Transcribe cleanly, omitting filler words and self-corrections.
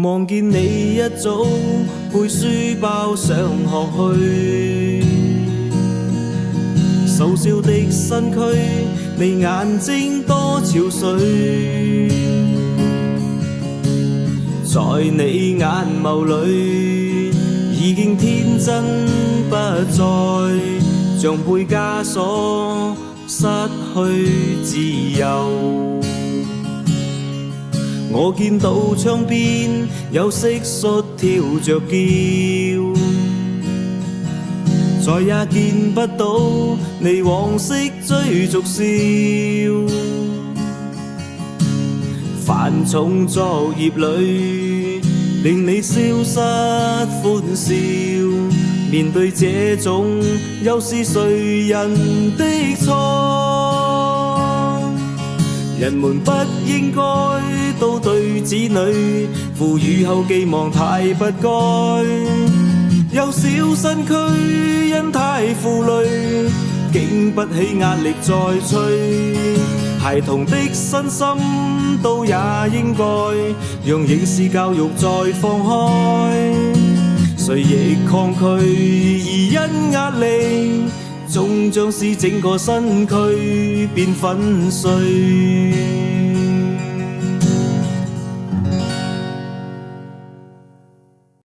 望見你一早背書包上學去，瘦小的身軀，你眼睛多憔悴，在你眼眸裏已經天真不再，像被枷鎖失去自由。我見到窗邊有蟋蟀跳着叫，再也見不到你往昔追逐笑。繁重作業裏令你消失歡笑，面對這種又是誰人的錯？人們不應該都對子女賦予後寄望太不該，幼小身軀因太負累，經不起壓力再催。孩童的身心都也應該讓應試教育再放開，誰亦抗拒而因壓力，終將使整個身軀變粉碎。